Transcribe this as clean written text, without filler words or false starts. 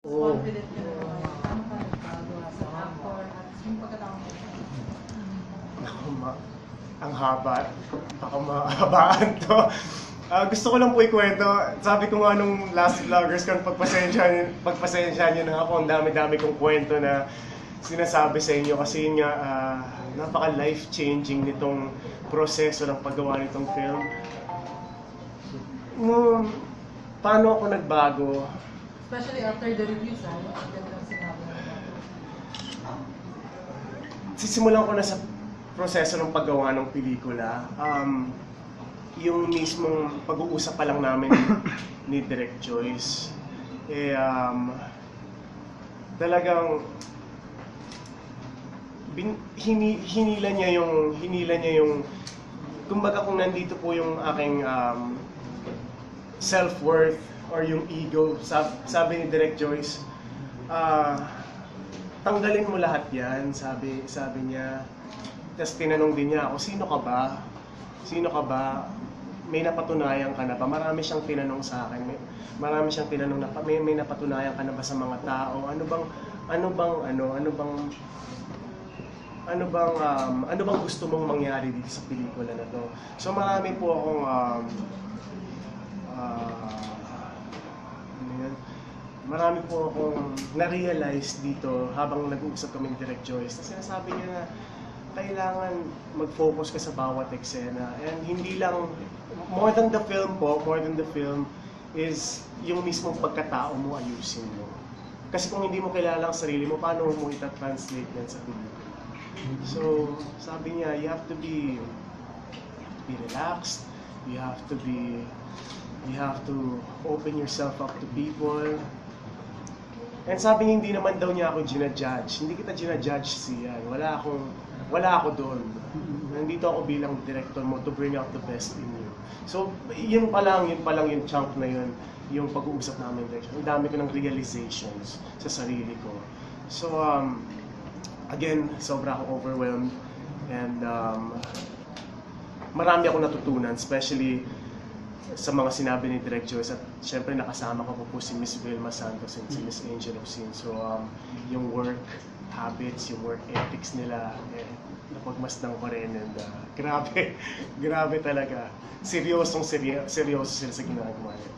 Oo. Confident ka na naman. Ano ka nagagawa sa actor at yung pagkatao mo? Ako, ang haba. Baka mahabaan to. Gusto ko lang po ikwento. Sabi ko nga nung last vloggers kan pagpasensya niyo na ako. Ang dami-dami kong kwento na sinasabi sa inyo kasi yun nga, napaka life-changing nitong proseso ng paggawa nitong film. Paano ako nagbago? Especially after the reviews, ang gandang sinabi mo. Sisimulan ko na sa proseso ng paggawa ng pelikula. Yung mismong pag-uusap pa lang namin ni Direk Joyce, talagang hinila niya yung kumbaga kung nandito po yung aking self-worth or yung ego, sabi ni Direk Joyce, tanggalin mo lahat yan, sabi niya. Tapos tinanong din niya ako, sino ka ba? Sino ka ba? May napatunayan ka na ba? Marami siyang tinanong sa akin. Marami siyang tinanong na may napatunayan ka na ba sa mga tao? Ano bang gusto mong mangyari dito sa pelikula na to? So marami po akong marami po akong na-realize dito habang nag-uusap kami ni Direk Joyce. Na sinasabi niya na kailangan mag-focus ka sa bawat eksena. And hindi lang, more than the film is yung mismong pagkatao mo ayusin mo. Kasi kung hindi mo kilala ang sarili mo, paano mo ita-translate yan sa pelikula? So, sabi niya, you have to be relaxed, you have to open yourself up to people. And sabi niya, hindi naman daw niya ako ginajudge. Hindi kita ginajudge siya. Wala ako doon. Nandito ako bilang director mo to bring out the best in you. So, yun pa lang yung chunk na yun, yung pag-uusap namin direction. Ang dami ko ng realizations sa sarili ko. So, again, sobra ako overwhelmed. And marami akong natutunan, especially sa mga sinabi ni Direk Joyce, at syempre nakasama ko po si Miss Vilma Santos and si Miss Angel Ocin. So yung work habits, yung work ethics nila, napagmasdan ko rin, and grabe talaga. Seryoso sila sa ginagawa nila.